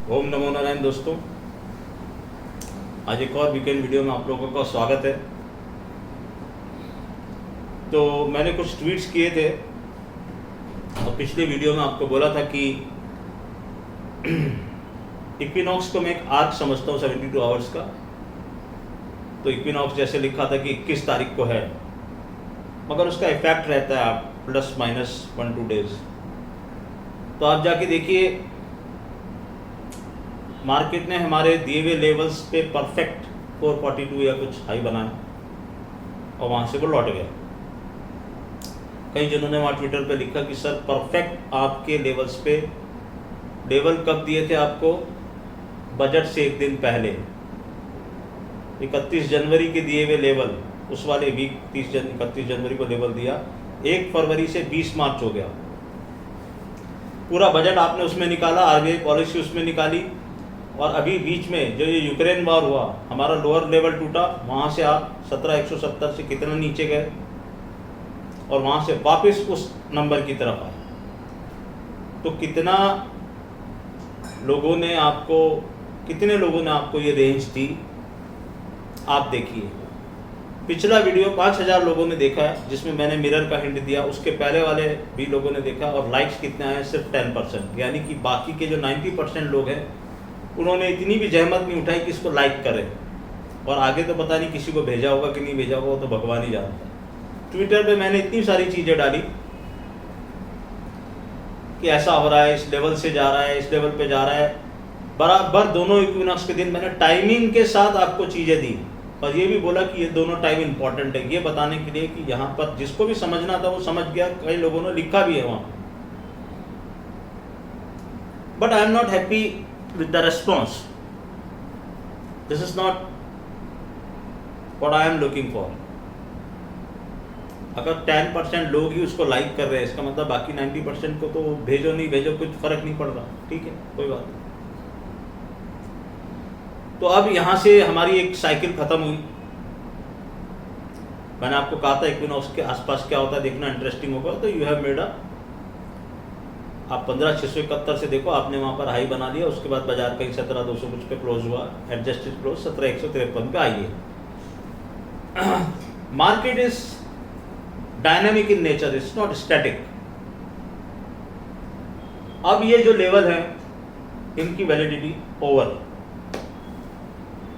ओम नमो नारायण दोस्तों, आज एक और वीकेंड वीडियो में आप लोगों का स्वागत है। तो मैंने कुछ ट्वीट्स किए थे और पिछले वीडियो में आपको बोला था कि इक्विनॉक्स को मैं एक आर्क समझता हूँ 72 आवर्स का। तो इक्विनॉक्स जैसे लिखा था कि 21 तारीख को है, मगर उसका इफेक्ट रहता है प्लस माइनस 1-2 डेज। तो आप जाके देखिए, मार्केट ने हमारे दिए हुए लेवल्स पे परफेक्ट 442 या कुछ हाई बनाया और वहाँ से वो लौट गया। कई जनों ने वहाँ ट्विटर पे लिखा कि सर परफेक्ट आपके लेवल्स पे, लेवल कब दिए थे आपको? बजट से एक दिन पहले 31 जनवरी के दिए हुए लेवल, उस वाले वीक 31 जनवरी को लेवल दिया। 1 फरवरी से 20 मार्च हो गया, पूरा बजट आपने उसमें निकाला, आरबीआई पॉलिसी उसमें निकाली। और अभी बीच में जो ये यूक्रेन वॉर हुआ, हमारा लोअर लेवल टूटा, वहाँ से आप 17,170 से कितना नीचे गए और वहाँ से वापस उस नंबर की तरफ आए। तो कितने लोगों ने आपको ये रेंज दी, आप देखिए। पिछला वीडियो 5,000 लोगों ने देखा है, जिसमें मैंने मिरर का हिंट दिया। उसके पहले वाले भी लोगों ने देखा और लाइक्स कितने आए? सिर्फ 10%। यानी कि बाकी के जो 90% लोग हैं, उन्होंने इतनी भी जहमत नहीं उठाई कि इसको लाइक करें। और आगे तो पता नहीं किसी को भेजा होगा कि नहीं भेजा होगा, वो तो भगवान ही जानता है। ट्विटर पे मैंने इतनी सारी चीज़ें डाली कि ऐसा हो रहा है, इस लेवल से जा रहा है, इस लेवल पे जा रहा है। बराबर दोनों इक्विनॉक्स के दिन मैंने टाइमिंग के साथ आपको चीज़ें दी और ये भी बोला कि ये दोनों टाइम इंपॉर्टेंट है, ये बताने के लिए कि यहाँ पर जिसको भी समझना था वो समझ गया। कई लोगों ने लिखा भी है वहाँ। But I am not happy with the response. This is not what I am looking for. अगर 10% लोग ही उसको लाइक कर रहे हैं, इसका मतलब बाकी 90% को तो भेजो नहीं भेजो कुछ फर्क नहीं पड़ रहा। ठीक है, कोई बात नहीं। तो अब यहाँ से हमारी एक साइकिल खत्म हुई। मैंने आपको कहा था इक्विनॉक्स के आसपास क्या होता है देखना इंटरेस्टिंग होगा। तो यू हैव मेड आप 15,671 से देखो, आपने वहाँ पर हाई बना लिया। उसके बाद बाजार कहीं 17,200 कुछ पे क्लोज हुआ, एडजस्टेड क्लोज 17,153 पे आइए। Market is dynamic in nature, it's not static. अब ये जो लेवल है, इनकी वैलिडिटी ओवर।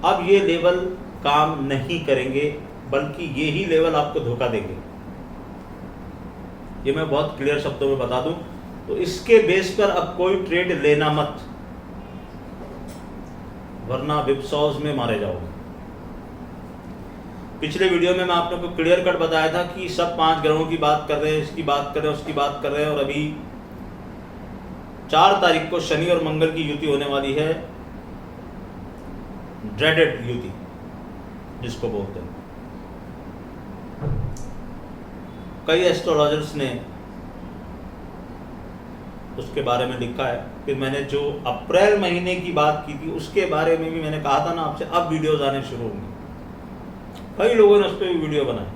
अब ये लेवल काम नहीं करेंगे, बल्कि ये ही लेवल आपको धोखा देंगे। ये मैं बहुत क्लियर शब्दों में बता दूं। तो इसके बेस पर अब कोई ट्रेड लेना मत, वरना विपसॉज में मारे जाओगे। पिछले वीडियो में मैं आप लोगों को क्लियर कट बताया था कि सब 5 ग्रहों की बात कर रहे हैं, इसकी बात कर रहे हैं, उसकी बात कर रहे हैं। और अभी 4 तारीख को शनि और मंगल की युति होने वाली है, ड्रेडेड युति जिसको बोलते हैं। कई एस्ट्रोलॉजर्स ने उसके बारे में लिखा है। फिर मैंने जो अप्रैल महीने की बात की थी, उसके बारे में भी मैंने कहा था ना आपसे, अब वीडियोज आने शुरू होंगे। कई लोगों ने उस पर भी वीडियो बनाए।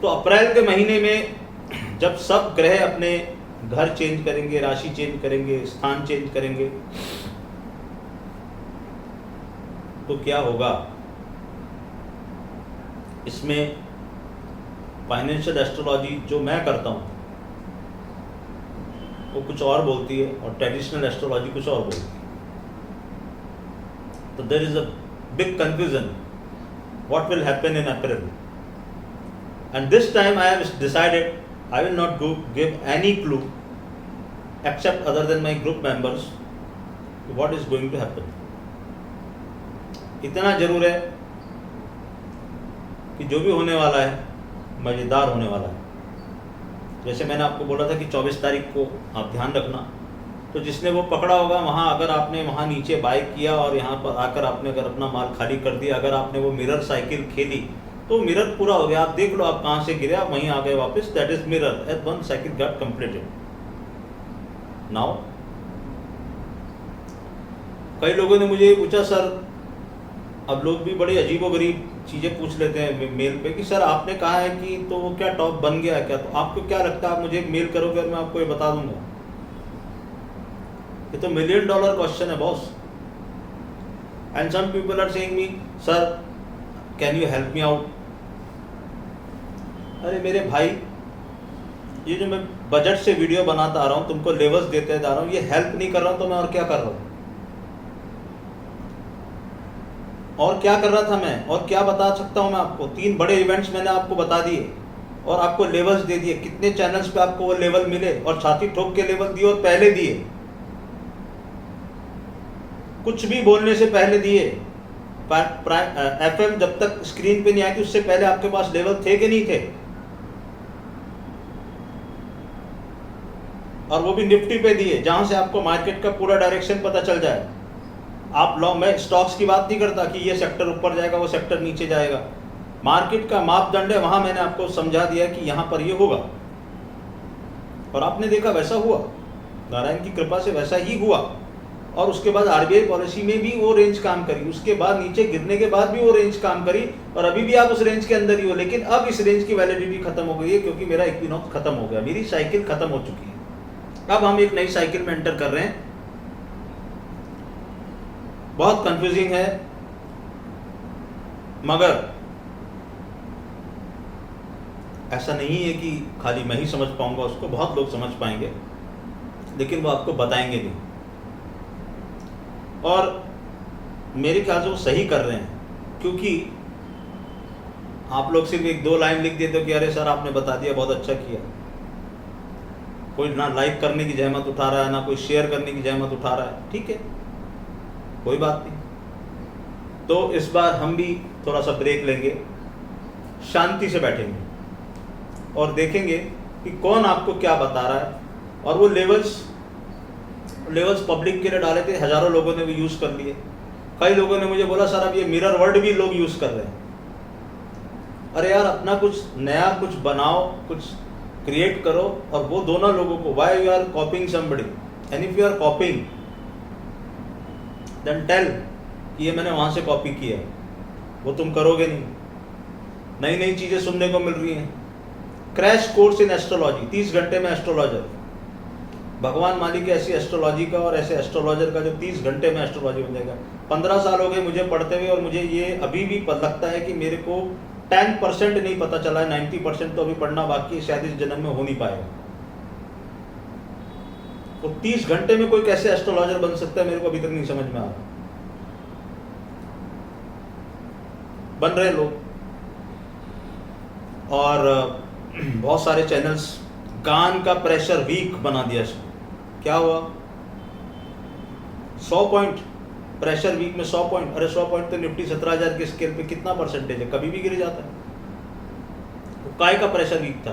तो अप्रैल के महीने में जब सब ग्रह अपने घर चेंज करेंगे, राशि चेंज करेंगे, स्थान चेंज करेंगे, तो क्या होगा? इसमें फाइनेंशियल एस्ट्रोलॉजी जो मैं करता हूँ वो कुछ और बोलती है और ट्रेडिशनल एस्ट्रोलॉजी कुछ और बोलती है। तो there is a big confusion what will happen in April. And this time I have decided I will not give any clue except other than my group members what is going to happen. इतना जरूर है कि जो भी होने वाला है मजेदार होने वाला है। जैसे मैंने आपको बोला था कि 24 तारीख को आप ध्यान रखना। तो जिसने वो पकड़ा होगा, वहाँ अगर आपने वहाँ नीचे बाय किया और यहाँ पर आकर आपने अगर अपना माल खाली कर दिया, अगर आपने वो मिरर साइकिल खेली, तो मिरर पूरा हो गया। आप देख लो आप कहाँ से गिरे, आप वहीं आ गए वापस। That is mirror at one cycle got completed. Now कई लोगों ने मुझे पूछा, सर अब लोग भी बड़ी अजीबोगरीब चीज़ें पूछ लेते हैं मेल पे कि सर आपने कहा है कि तो वो क्या टॉप बन गया क्या? तो आपको क्या लगता है, आप मुझे एक मेल करोगे और मैं आपको ये बता दूंगा। ये तो $1 million क्वेश्चन है boss. And some people are saying me sir can you help me out. अरे मेरे भाई, ये जो मैं बजट से वीडियो बनाता आ रहा हूँ, तुमको लेवल्स देते जा रहा हूँ, ये हेल्प नहीं कर रहा हूँ तो मैं और क्या कर रहा हूँ? और क्या कर रहा था मैं, और क्या बता सकता हूँ मैं आपको? 3 बड़े इवेंट्स मैंने आपको बता दिए और आपको लेवल्स दे दिए। कितने चैनल्स पे आपको वो लेवल मिले, और छाती ठोक के लेवल दिए, और पहले दिए, कुछ भी बोलने से पहले दिए। FM जब तक स्क्रीन पे नहीं आई थी उससे पहले आपके पास लेवल थे कि नहीं थे? और वो भी निफ्टी पे दिए, जहां से आपको मार्केट का पूरा डायरेक्शन पता चल जाए। मैं स्टॉक्स की बात नहीं करता कि ये सेक्टर ऊपर जाएगा वो सेक्टर नीचे जाएगा। मार्केट का मापदंड है, वहां मैंने आपको समझा दिया कि यहां पर ये होगा, और आपने देखा वैसा हुआ, नारायण की कृपा से वैसा ही हुआ। और उसके बाद RBI पॉलिसी में भी वो रेंज काम करी, उसके बाद नीचे गिरने के बाद भी वो रेंज काम करी, और अभी भी आप उस रेंज के अंदर ही हो। लेकिन अब इस रेंज की वैलिडिटी खत्म हो गई है, क्योंकि मेरा इक्विनॉक्स खत्म हो गया, मेरी साइकिल खत्म हो चुकी है। अब हम एक नई साइकिल में एंटर कर रहे हैं। बहुत कंफ्यूजिंग है, मगर ऐसा नहीं है कि खाली मैं ही समझ पाऊंगा उसको, बहुत लोग समझ पाएंगे, लेकिन वो आपको बताएंगे नहीं। और मेरे ख्याल से वो सही कर रहे हैं, क्योंकि आप लोग सिर्फ 1-2 लाइन लिख देते हो कि अरे सर आपने बता दिया, बहुत अच्छा किया। कोई ना लाइक करने की जहमत उठा रहा है, ना कोई शेयर करने की जहमत उठा रहा है। ठीक है, कोई बात नहीं। तो इस बार हम भी थोड़ा सा ब्रेक लेंगे, शांति से बैठेंगे और देखेंगे कि कौन आपको क्या बता रहा है। और वो लेवल्स पब्लिक के लिए डाले थे, हजारों लोगों ने भी यूज कर लिए। कई लोगों ने मुझे बोला सर अब ये मिरर वर्ड भी लोग यूज कर रहे हैं। अरे यार, अपना कुछ नया कुछ बनाओ, कुछ क्रिएट करो, और वो दोनों लोगों को, why you are copying somebody, and if you are copying then tell कि ये मैंने वहां से कॉपी किया है। वो तुम करोगे नहीं। नई नई चीजें सुनने को मिल रही हैं। क्रैश कोर्स इन एस्ट्रोलॉजी, 30 घंटे में एस्ट्रोलॉजर। भगवान मालिक ऐसी एस्ट्रोलॉजी का और ऐसे एस्ट्रोलॉजर का जो 30 घंटे में एस्ट्रोलॉजी बन जाएगा। 15 साल हो गए मुझे पढ़ते हुए, और मुझे ये अभी भी लगता है कि मेरे को 10% नहीं पता चला है, 90% तो अभी पढ़ना बाकी है, शायद इस जन्म में हो नहीं पाएगा। तो 30 घंटे में कोई कैसे एस्ट्रोलॉजर बन सकता है, मेरे को अभी तक नहीं समझ में आ रहा। बन रहे लोग, और बहुत सारे चैनल्स गान का प्रेशर वीक बना दिया इसमें। क्या हुआ? 100 पॉइंट प्रेशर वीक में 100 पॉइंट। अरे 100 पॉइंट तो निफ्टी 17,000 के स्केल पे कितना परसेंटेज है, कभी भी गिर जाता है। तो काय का प्रेशर वीक था?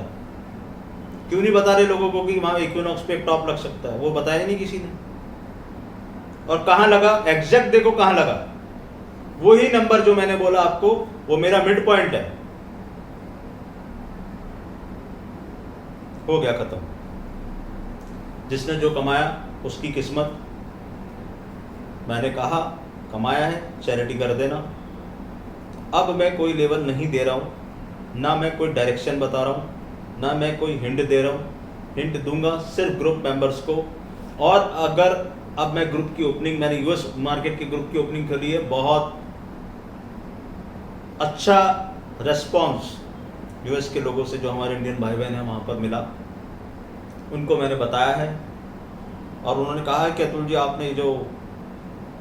क्यों नहीं बता रहे लोगों को कि वहां इक्विनॉक्स पे एक टॉप लग सकता है? वो बताया नहीं किसी ने। और कहां लगा एग्जैक्ट, देखो कहां लगा, वही नंबर जो मैंने बोला आपको, वो मेरा मिड पॉइंट है। हो गया खत्म। जिसने जो कमाया उसकी किस्मत। मैंने कहा कमाया है, चैरिटी कर देना। अब मैं कोई लेवल नहीं दे रहा हूं, ना मैं कोई डायरेक्शन बता रहा हूं, ना मैं कोई हिंट दे रहा हूं। हिंट दूंगा सिर्फ ग्रुप मेंबर्स को। और अगर अब मैं ग्रुप की ओपनिंग, मैंने यूएस मार्केट के ग्रुप की ओपनिंग कर ली है, बहुत अच्छा रेस्पॉन्स यूएस के लोगों से, जो हमारे इंडियन भाई बहन हैं वहाँ पर मिला। उनको मैंने बताया है, और उन्होंने कहा है कि अतुल जी आपने जो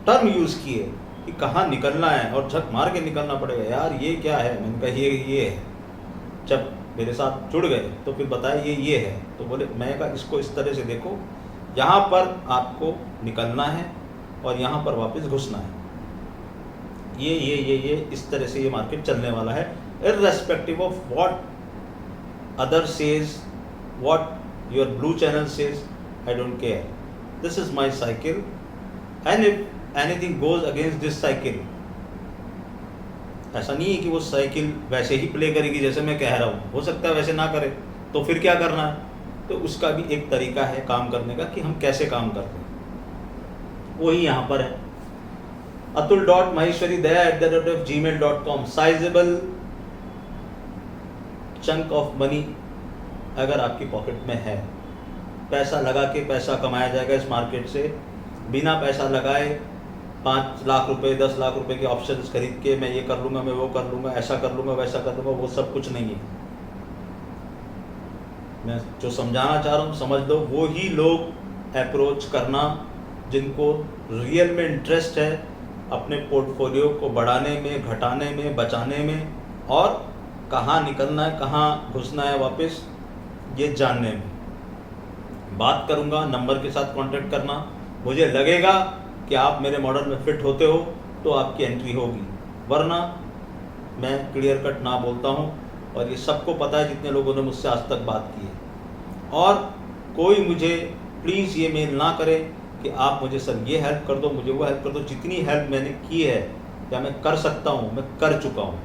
टर्म यूज़ किए कि कहाँ निकलना है और झक मार के निकलना पड़ेगा, यार ये क्या है? मैंने कहा ये है। जब मेरे साथ जुड़ गए तो फिर बताया ये है। तो बोले, मैं कहा इसको इस तरह से देखो, यहाँ पर आपको निकलना है और यहाँ पर वापस घुसना है। ये इस तरह से ये मार्केट चलने वाला है, irrespective of what other says, what your blue channel says, I don't care. This is my cycle, and if anything goes against this cycle, ऐसा नहीं है कि वो साइकिल वैसे ही प्ले करेगी जैसे मैं कह रहा हूँ। हो सकता है वैसे ना करे, तो फिर क्या करना है? तो उसका भी एक तरीका है काम करने का कि हम कैसे काम करते हैं, वही यहाँ पर है। atul.maheshwari@gmail.com। Sizeable chunk of money अगर आपकी पॉकेट में है, पैसा लगा के पैसा कमाया जाएगा इस मार्केट से। बिना पैसा लगाए 5 लाख रुपए 10 लाख रुपए के ऑप्शंस खरीद के मैं ये कर लूँगा, मैं वो कर लूँगा, ऐसा कर लूँगा, वैसा कर लूँगा, वो सब कुछ नहीं है। मैं जो समझाना चाह रहा हूँ समझ लो, वो ही लोग अप्रोच करना जिनको रियल में इंटरेस्ट है अपने पोर्टफोलियो को बढ़ाने में, घटाने में, बचाने में, और कहाँ निकलना है, कहाँ घुसना है वापस, ये जानने में। बात करूँगा, नंबर के साथ कांटेक्ट करना। मुझे लगेगा कि आप मेरे मॉडल में फिट होते हो तो आपकी एंट्री होगी, वरना मैं क्लियर कट ना बोलता हूँ। और ये सबको पता है जितने लोगों ने मुझसे आज तक बात की है। और कोई मुझे प्लीज़ ये मेल ना करे कि आप मुझे सर ये हेल्प कर दो, मुझे वो हेल्प कर दो। जितनी हेल्प मैंने की है या मैं कर सकता हूँ, मैं कर चुका हूँ।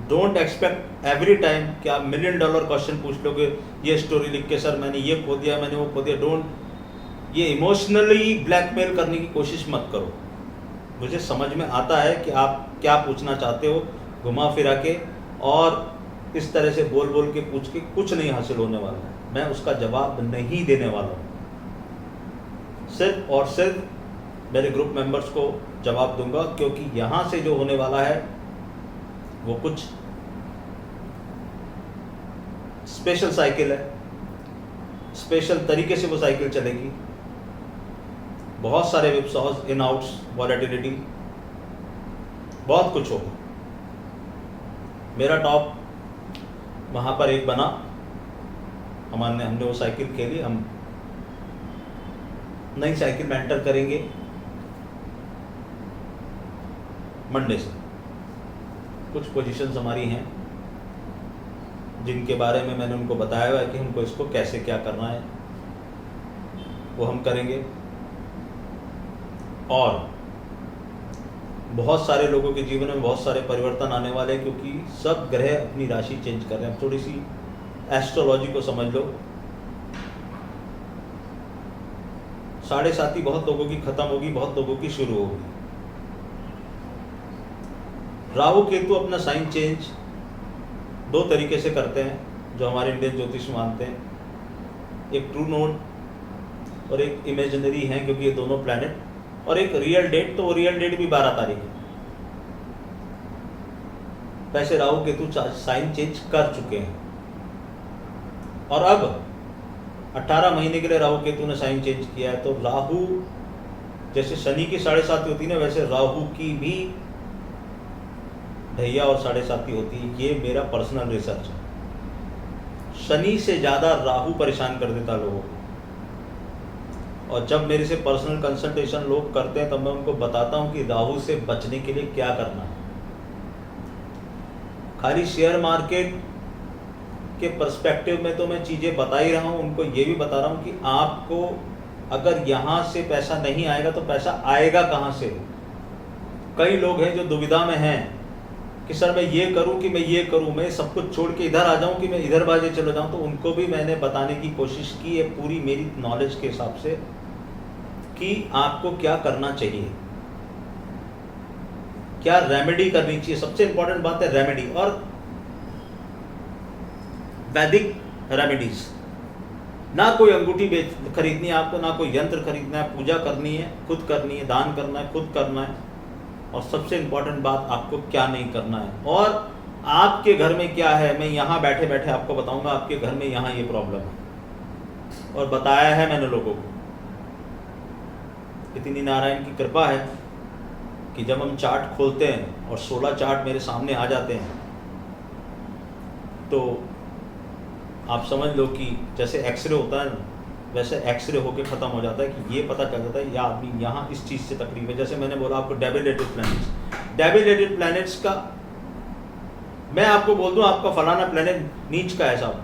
डोंट एक्सपेक्ट एवरी टाइम कि आप $1 मिलियन क्वेश्चन पूछ लोगे ये स्टोरी लिख के, सर मैंने ये खो दिया, मैंने वो खो दिया। डोंट ये इमोशनली ब्लैकमेल करने की कोशिश मत करो। मुझे समझ में आता है कि आप क्या पूछना चाहते हो, घुमा फिरा के और इस तरह से बोल बोल के पूछ के कुछ नहीं हासिल होने वाला है। मैं उसका जवाब नहीं देने वाला हूँ। सिर्फ और सिर्फ मेरे ग्रुप मेंबर्स को जवाब दूंगा, क्योंकि यहाँ से जो होने वाला है वो कुछ स्पेशल साइकिल है। स्पेशल तरीके से वो साइकिल चलेगी। बहुत सारे विप्सॉज, इन आउट्स, वॉलेटिलिटी, बहुत कुछ होगा। मेरा टॉप वहाँ पर एक बना, हमने वो साइकिल खेली। हम नई साइकिल में एंटर करेंगे मंडे से। कुछ पोजीशंस हमारी हैं जिनके बारे में मैंने उनको बताया हुआ है कि हमको इसको कैसे क्या करना है, वो हम करेंगे। और बहुत सारे लोगों के जीवन में बहुत सारे परिवर्तन आने वाले हैं, क्योंकि सब ग्रह अपनी राशि चेंज कर रहे हैं। थोड़ी सी एस्ट्रोलॉजी को समझ लो। 7.5 बहुत लोगों की खत्म होगी, बहुत लोगों की शुरू होगी। राहु केतु अपना साइन चेंज 2 तरीके से करते हैं जो हमारे इंडियन ज्योतिष मानते हैं। एक ट्रू नोट और एक इमेजिनरी है, क्योंकि ये दोनों प्लैनेट, और एक रियल डेट। तो वो रियल डेट भी 12 तारीख है। वैसे राहु केतु साइन चेंज कर चुके हैं, और अब 18 महीने के लिए राहु केतु ने साइन चेंज किया है। तो राहु जैसे शनि की 7.5 होती है ना, वैसे राहु की भी ढैया और 7.5 होती है। ये मेरा पर्सनल रिसर्च है। शनि से ज़्यादा राहु परेशान कर देता लोगों को। और जब मेरे से पर्सनल कंसल्टेशन लोग करते हैं, तब मैं उनको बताता हूँ कि राहु से बचने के लिए क्या करना है। खाली शेयर मार्केट के पर्सपेक्टिव में तो मैं चीज़ें बता ही रहा हूँ, उनको ये भी बता रहा हूँ कि आपको अगर यहाँ से पैसा नहीं आएगा तो पैसा आएगा कहाँ से। कई लोग हैं जो दुविधा में हैं कि सर मैं ये करूं कि मैं ये करूं, मैं सब कुछ छोड़ के इधर आ जाऊं कि मैं इधर बाजे चले जाऊं। तो उनको भी मैंने बताने की कोशिश की है पूरी मेरी नॉलेज के हिसाब से कि आपको क्या करना चाहिए, क्या रेमेडी करनी चाहिए। सबसे इंपॉर्टेंट बात है रेमेडी, और वैदिक रेमेडीज। ना कोई अंगूठी खरीदनी है आपको, ना कोई यंत्र खरीदना है, पूजा करनी है खुद करनी है, दान करना है खुद करना है। और सबसे इंपॉर्टेंट बात, आपको क्या नहीं करना है। और आपके घर में क्या है, मैं यहाँ बैठे बैठे आपको बताऊंगा आपके घर में यहाँ ये प्रॉब्लम है, और बताया है मैंने लोगों को। इतनी नारायण की कृपा है कि जब हम चार्ट खोलते हैं और 16 चार्ट मेरे सामने आ जाते हैं, तो आप समझ लो कि जैसे एक्सरे होता है ना, वैसे एक्सरे होके ख़त्म हो जाता है कि ये पता चल जाता है या आदमी यहाँ इस चीज़ से तकलीफ है। जैसे मैंने बोला आपको डेबिलेटेड प्लैनेट्स का, मैं आपको बोल दूँ आपका फलाना प्लैनेट नीच का है साहब।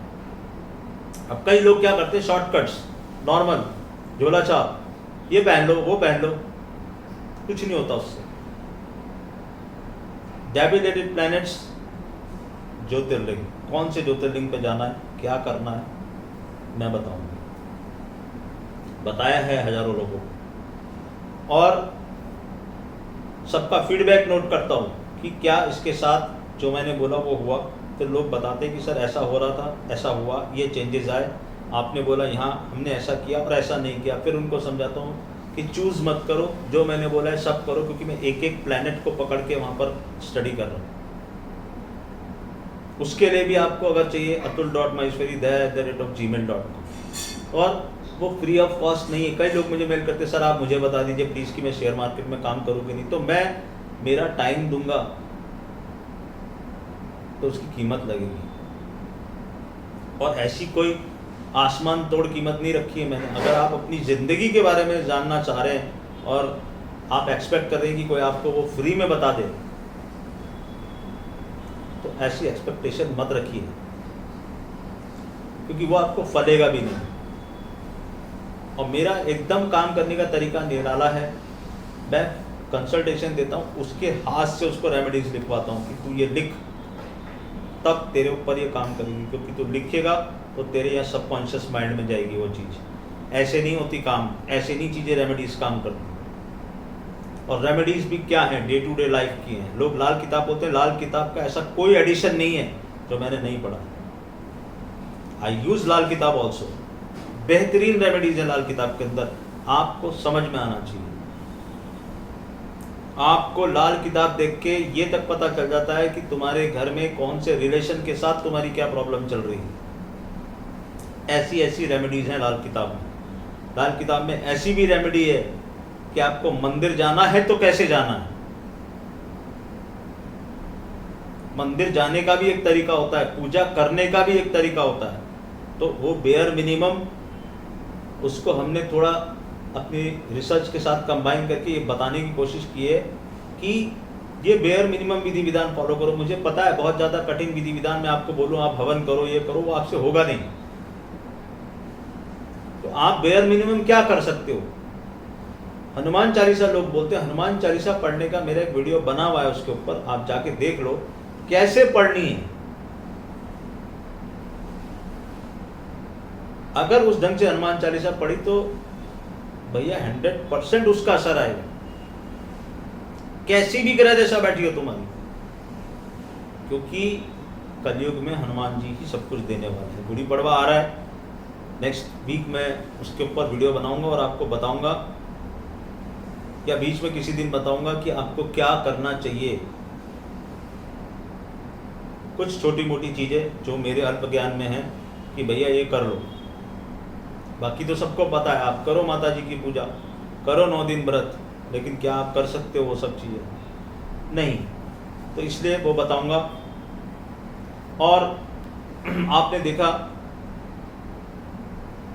अब कई लोग क्या करते हैं, शॉर्टकट्स, नॉर्मल झोला छाप, ये पहन लो वो पहन लो, कुछ नहीं होता उससे। डेबिलेटेड प्लैनेट्स, ज्योतिर्लिंग, कौन से ज्योतिर्लिंग पे जाना है, क्या करना है, मैं बताऊंगा। बताया है हजारों लोगों को, और सबका फीडबैक नोट करता हूँ कि क्या इसके साथ जो मैंने बोला वो हुआ। फिर लोग बताते हैं कि सर ऐसा हो रहा था, ऐसा हुआ, ये चेंजेस आए, आपने बोला यहाँ हमने ऐसा किया और ऐसा नहीं किया। फिर उनको समझाता हूँ कि चूज़ मत करो, जो मैंने बोला है सब करो, क्योंकि मैं एक एक प्लैनेट को पकड़ के वहाँ पर स्टडी कर रहा हूँ। उसके लिए भी आपको अगर चाहिए atul.maheshwari@gmail.com, और वो फ्री ऑफ कॉस्ट नहीं है। कई लोग मुझे मेल करते सर आप मुझे बता दीजिए प्लीज़ कि मैं शेयर मार्केट में काम करूँ कि नहीं, तो मैं मेरा टाइम दूंगा तो उसकी कीमत लगेगी, और ऐसी कोई आसमान तोड़ कीमत नहीं रखी है मैंने। अगर आप अपनी ज़िंदगी के बारे में जानना चाह रहे हैं और आप एक्सपेक्ट कर रहे हैं कि कोई आपको वो फ्री में बता दे, तो ऐसी एक्सपेक्टेशन मत रखिए, क्योंकि वो आपको फलेगा भी नहीं। और मेरा एकदम काम करने का तरीका निराला है। मैं कंसल्टेशन देता हूँ, उसके हाथ से उसको रेमेडीज लिखवाता हूँ कि तू ये लिख, तब तेरे ऊपर ये काम करेगी, क्योंकि तू लिखेगा तो तेरे यहाँ सबकॉन्शियस माइंड में जाएगी वो चीज़। ऐसे नहीं होती काम, ऐसे नहीं चीज़ें रेमेडीज काम करती। और रेमेडीज भी क्या है, डे टू डे लाइफ की हैं। लोग लाल किताब बोलते हैं, लाल किताब का ऐसा कोई एडिशन नहीं है जो मैंने नहीं पढ़ा। आई यूज़ लाल किताब ऑल्सो। बेहतरीन रेमेडीज है लाल किताब के अंदर, आपको समझ में आना चाहिए। आपको लाल किताब देख के ये तक पता चल जाता है कि तुम्हारे घर में कौन से रिलेशन के साथ तुम्हारी क्या प्रॉब्लम चल रही है। ऐसी ऐसी रेमेडीज हैं लाल किताब में। लाल किताब में ऐसी भी रेमेडी है कि आपको मंदिर जाना है तो कैसे जाना है। मंदिर जाने का भी एक तरीका होता है, पूजा करने का भी एक तरीका होता है। तो वो बेयर मिनिमम, उसको हमने थोड़ा अपनी रिसर्च के साथ कंबाइन करके ये बताने की कोशिश की है कि ये बेयर मिनिमम विधि विधान फॉलो करो। मुझे पता है बहुत ज़्यादा कठिन विधि विधान मैं आपको बोलूँ आप हवन करो, ये करो, वो आपसे होगा नहीं। तो आप बेयर मिनिमम क्या कर सकते हो? हनुमान चालीसा लोग बोलते हैं, हनुमान चालीसा पढ़ने का मेरा एक वीडियो बना हुआ है, उसके ऊपर आप जाके देख लो कैसे पढ़नी है। अगर उस ढंग से हनुमान चालीसा पढ़ी तो भैया 100% उसका असर आएगा, कैसी भी ग्रह दशा बैठी हो तुम्हारी, क्योंकि कलयुग में हनुमान जी ही सब कुछ देने वाले हैं। गुड़ी पड़वा आ रहा है, नेक्स्ट वीक में उसके ऊपर वीडियो बनाऊंगा और आपको बताऊंगा, या बीच में किसी दिन बताऊंगा कि आपको क्या करना चाहिए। कुछ छोटी मोटी चीज़ें जो मेरे अल्प ज्ञान में हैं कि भैया ये कर लो, बाकी तो सबको पता है। आप करो माता जी की पूजा, करो 9 दिन व्रत, लेकिन क्या आप कर सकते हो वो सब चीज़ें? नहीं। तो इसलिए वो बताऊंगा। और आपने देखा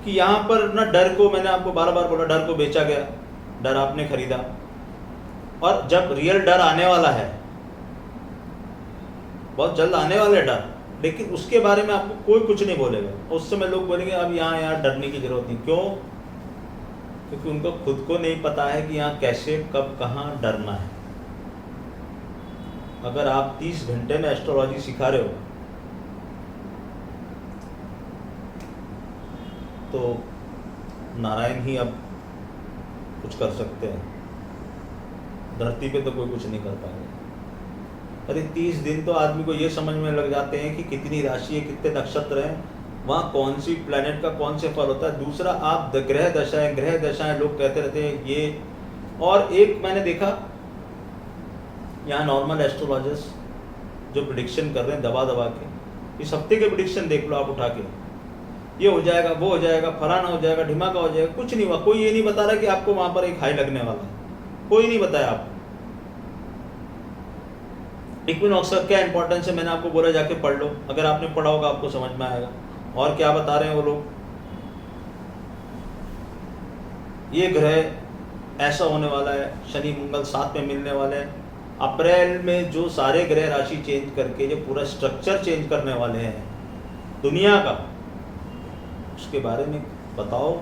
कि यहाँ पर ना डर को, मैंने आपको बार बार बोला, डर को बेचा गया, डर आपने खरीदा। और जब रियल डर आने वाला है, बहुत जल्द आने वाला है डर, लेकिन उसके बारे में आपको कोई कुछ नहीं बोलेगा। उस समय लोग बोलेंगे अब यहाँ यार डरने की जरूरत नहीं। क्यों? क्योंकि उनको खुद को नहीं पता है कि यहाँ कैसे कब कहाँ डरना है। अगर आप 30 घंटे में एस्ट्रोलॉजी सिखा रहे हो तो नारायण ही अब कुछ कर सकते हैं, धरती पे तो कोई कुछ नहीं कर पाएगा। अरे 30 दिन तो आदमी को ये समझ में लग जाते हैं कि कितनी राशि है, कितने नक्षत्र हैं, वहाँ कौन सी प्लैनेट का कौन से फल होता है। दूसरा आप ग्रह दशाएं लोग कहते रहते हैं ये। और एक मैंने देखा यहाँ नॉर्मल एस्ट्रोलॉजर्स जो प्रिडिक्शन कर रहे हैं दबा दबा के, इस हफ्ते के प्रिडिक्शन देख लो आप उठा के, ये हो जाएगा, वो हो जाएगा, फलाना हो जाएगा, ढिमाका हो जाएगा। कुछ नहीं हुआ। कोई ये नहीं बता रहा कि आपको वहाँ पर एक हाई लगने वाला है, कोई नहीं बताया आपको। इक्विनॉक्स का क्या इंपॉर्टेंस है मैंने आपको बोला, जाके पढ़ लो। अगर आपने पढ़ा होगा आपको समझ में आएगा। और क्या बता रहे हैं वो लोग, ये ग्रह ऐसा होने वाला है, शनि मंगल साथ में मिलने वाले हैं, अप्रैल में जो सारे ग्रह राशि चेंज करके जो पूरा स्ट्रक्चर चेंज करने वाले हैं दुनिया का, उसके बारे में बताओ।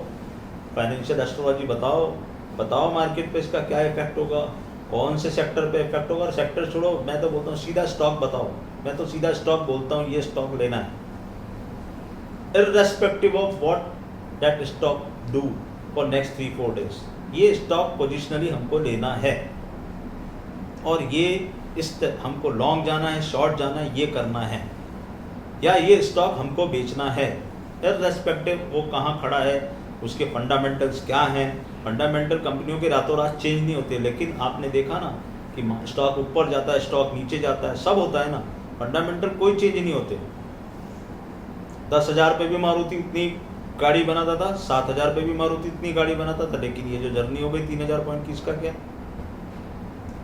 फाइनेंशियल एस्ट्रोलॉजी बताओ मार्केट पे इसका क्या इफेक्ट होगा, कौन से सेक्टर पे इफेक्ट होगा। और सेक्टर छोड़ो, मैं तो बोलता हूँ सीधा स्टॉक बताओ। मैं तो सीधा स्टॉक बोलता हूँ, ये स्टॉक लेना है, irrespective of what that stock do for next 3-4 days. ये स्टॉक पोजिशनली हमको लेना है, और ये हमको लॉन्ग जाना है, शॉर्ट जाना है, ये करना है, या ये स्टॉक हमको बेचना है, इररेस्पेक्टिव वो कहाँ खड़ा है, उसके फंडामेंटल्स क्या हैं। फंडामेंटल कंपनियों के रातों रात चेंज नहीं होते, लेकिन आपने देखा ना कि स्टॉक ऊपर जाता है, स्टॉक नीचे जाता है, सब होता है ना, फंडामेंटल कोई चेंज नहीं होते। 10,000 पे भी मारुति इतनी गाड़ी बनाता था, 7,000 पे भी मारुति इतनी गाड़ी बनाता था, लेकिन ये जो जर्नी हो गई 3,000 पॉइंट की, इसका क्या,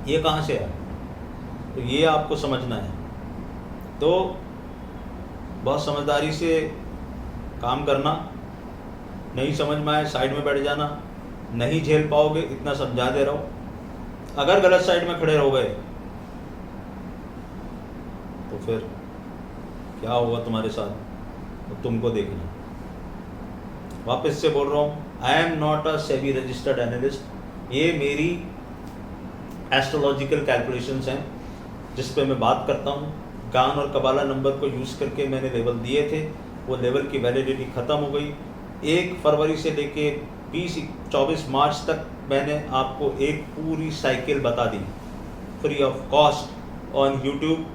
ये कहाँ से है? तो ये आपको समझना है। तो बहुत समझदारी से काम करना, नहीं समझ में आए साइड में बैठ जाना, नहीं झेल पाओगे इतना समझा दे रहा हूँ। अगर गलत साइड में खड़े रह गए तो फिर क्या होगा तुम्हारे साथ, तो तुमको देखना। वापस से बोल रहा हूँ, I am not a SEBI registered analyst. ये मेरी एस्ट्रोलॉजिकल कैलकुलेशंस हैं जिस पे मैं बात करता हूँ। गान और कबाला नंबर को यूज़ करके मैंने लेवल दिए थे, वो लेवल की वैलिडिटी ख़त्म हो गई। 1 फरवरी से लेके 24 मार्च तक मैंने आपको एक पूरी साइकिल बता दी free of cost on YouTube.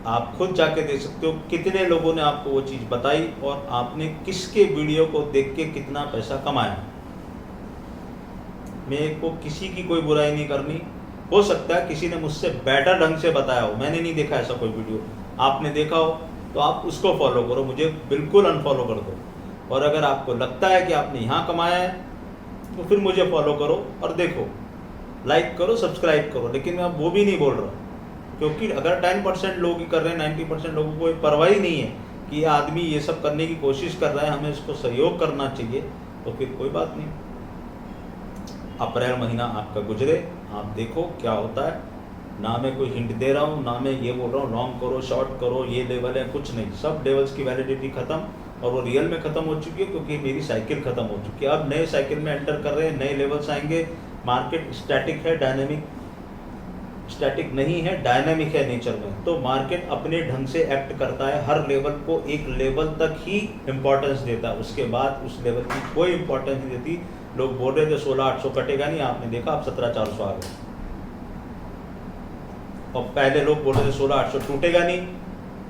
आप खुद जाके देख सकते हो कितने लोगों ने आपको वो चीज़ बताई और आपने किसके वीडियो को देख के कितना पैसा कमाया। मेरे को किसी की कोई बुराई नहीं करनी, हो सकता है किसी ने मुझसे बेटर ढंग से बताया हो, मैंने नहीं देखा ऐसा कोई वीडियो, आपने देखा हो तो आप उसको फॉलो करो, मुझे बिल्कुल अनफॉलो कर दो। और अगर आपको लगता है कि आपने यहाँ कमाया है तो फिर मुझे फॉलो करो और देखो, लाइक करो, सब्सक्राइब करो। लेकिन मैं वो भी नहीं बोल रहा, क्योंकि अगर 10% लोग ही कर रहे हैं, 90% लोगों को परवाह ही नहीं है कि ये आदमी ये सब करने की कोशिश कर रहा है, हमें इसको सहयोग करना चाहिए, तो फिर कोई बात नहीं। अप्रैल महीना आपका गुजरे, आप देखो क्या होता है। ना मैं कोई हिंट दे रहा हूँ, ना मैं ये बोल रहा हूँ लॉन्ग करो, शॉर्ट करो, ये लेवल है, कुछ नहीं। सब लेवल्स की वैलिडिटी खत्म, और वो रियल में ख़त्म हो चुकी है, क्योंकि मेरी साइकिल ख़त्म हो चुकी है। अब नए साइकिल में एंटर कर रहे हैं, नए लेवल्स आएंगे। मार्केट स्टैटिक है, डायनेमिक स्टैटिक नहीं है, डायनेमिक है नेचर में। तो मार्केट अपने ढंग से एक्ट करता है, हर लेवल को एक लेवल तक ही इम्पोर्टेंस देता है, उसके बाद उस लेवल की कोई इम्पोर्टेंस नहीं देती। लोग बोल रहे थे 16,800 कटेगा नहीं, आपने देखा अब 17,400 आ गए। और पहले लोग बोल रहे थे 16,800 टूटेगा नहीं,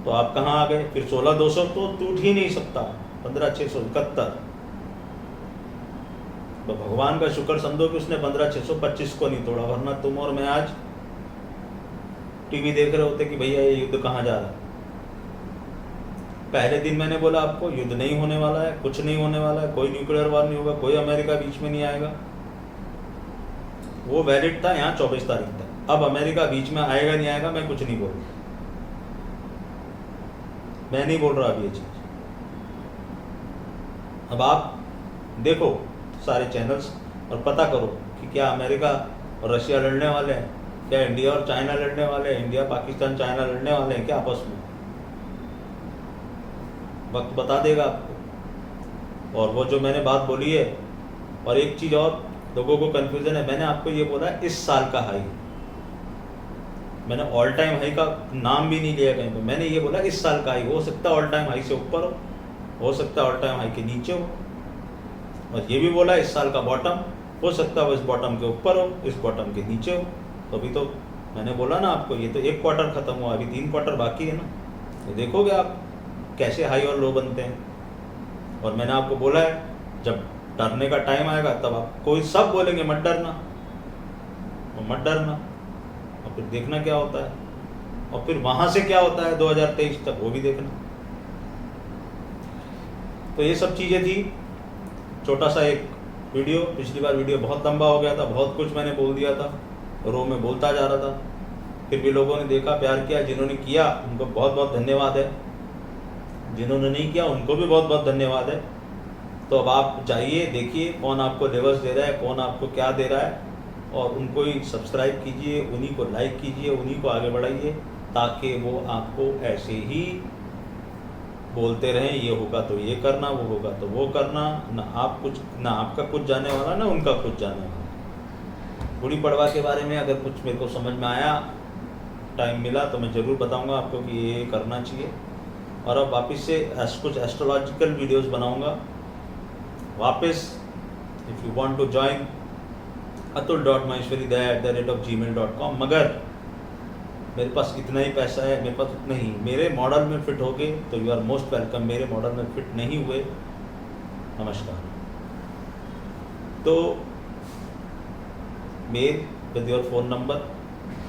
तो आप कहाँ आ गए? फिर 16,200 तो टूट ही नहीं सकता, 15,671। तो भगवान का शुक्र समझो कि उसने 15,625 को नहीं तोड़ा, वरना तुम और मैं आज टीवी देख रहे होते कि भैया ये युद्ध कहाँ जा रहा है। पहले दिन मैंने बोला आपको युद्ध नहीं होने वाला है, कुछ नहीं होने वाला है, कोई न्यूक्लियर वार नहीं होगा, कोई अमेरिका बीच में नहीं आएगा। वो वैलिड था यहाँ 24 तारीख तक। अब अमेरिका बीच में आएगा नहीं आएगा, मैं कुछ नहीं बोल रहा, मैं नहीं बोल रहा अब ये चीज। अब आप देखो सारे चैनल्स और पता करो कि क्या अमेरिका और रशिया लड़ने वाले हैं, क्या इंडिया और चाइना लड़ने वाले हैं, इंडिया पाकिस्तान चाइना लड़ने वाले हैं क्या आपस में? वक्त बता देगा आपको। और वो जो मैंने बात बोली है, और एक चीज़ और लोगों को कन्फ्यूजन है, मैंने आपको ये बोला इस साल का हाई, मैंने ऑल टाइम हाई का नाम भी नहीं लिया कहीं पे, मैंने ये बोला इस साल का हाई। हो सकता है ऑल टाइम हाई से ऊपर हो सकता है ऑल टाइम हाई के नीचे हो, और ये भी बोला इस साल का बॉटम, हो सकता है वो इस बॉटम के ऊपर हो, इस बॉटम के नीचे हो। तो अभी तो मैंने बोला ना आपको, ये तो 1 क्वार्टर खत्म हुआ, अभी 3 क्वार्टर बाकी है ना, तो देखोगे आप कैसे हाई और लो बनते हैं। और मैंने आपको बोला है जब डरने का टाइम आएगा तब आप, कोई सब बोलेंगे मत डरना, और मत डरना, और फिर देखना क्या होता है, और फिर वहां से क्या होता है 2023 तक, वो भी देखना। तो ये सब चीजें थी, छोटा सा एक वीडियो। पिछली बार वीडियो बहुत लंबा हो गया था, बहुत कुछ मैंने बोल दिया था, रो में बोलता जा रहा था, फिर भी लोगों ने देखा, प्यार किया। जिन्होंने किया उनको बहुत बहुत धन्यवाद है, जिन्होंने नहीं किया उनको भी बहुत बहुत धन्यवाद है। तो अब आप जाइए देखिए कौन आपको लेवल्स दे रहा है, कौन आपको क्या दे रहा है, और उनको ही सब्सक्राइब कीजिए, उन्हीं को लाइक कीजिए, उन्हीं को आगे बढ़ाइए, ताकि वो आपको ऐसे ही बोलते रहें, ये होगा तो ये करना, वो होगा तो वो करना। ना आपका कुछ जाने वाला, ना उनका कुछ जाने वाला। गुड़ी पड़वा के बारे में अगर कुछ मेरे को समझ में आया, टाइम मिला तो मैं ज़रूर बताऊंगा आपको कि ये करना चाहिए। और अब वापस से कुछ एस्ट्रोलॉजिकल वीडियोस बनाऊंगा वापस। If you want to join atul.maheshwari@gmail.com। मगर मेरे पास इतना ही पैसा है, मेरे पास उतना ही, मेरे मॉडल में फिट हो गए तो यू आर मोस्ट वेलकम। मेरे मॉडल में फिट नहीं हुए, नमस्कार। तो mail with your phone number,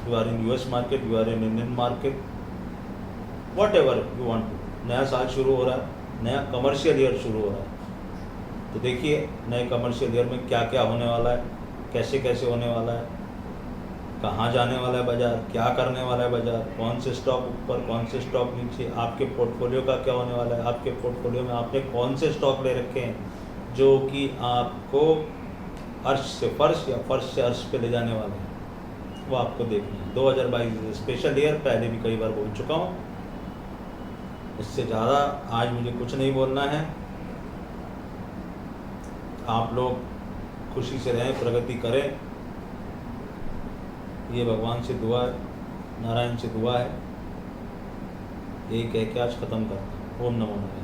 you are in US market, you are in Indian market, whatever you want to. नया साल शुरू हो रहा है, नया कमर्शियल ईयर शुरू हो रहा है, तो देखिए नए कमर्शियल ईयर में क्या क्या होने वाला है, कैसे कैसे होने वाला है, कहाँ जाने वाला है बाज़ार, क्या करने वाला है बाज़ार, कौन से स्टॉक ऊपर, कौन से स्टॉक नीचे, आपके पोर्टफोलियो का क्या होने वाला है, आपके पोर्टफोलियो में आपने कौन से स्टॉक ले रखे हैं जो कि आपको अर्श से फर्श या फर्श से अर्श पे ले जाने वाले हैं, वो आपको देखना है। 2022 स्पेशल ईयर, पहले भी कई बार बोल चुका हूँ, इससे ज़्यादा आज मुझे कुछ नहीं बोलना है। आप लोग खुशी से रहें, प्रगति करें, ये भगवान से दुआ है, नारायण से दुआ है। यही कह के आज ख़त्म करता हूँ। ओम नमो नारायण।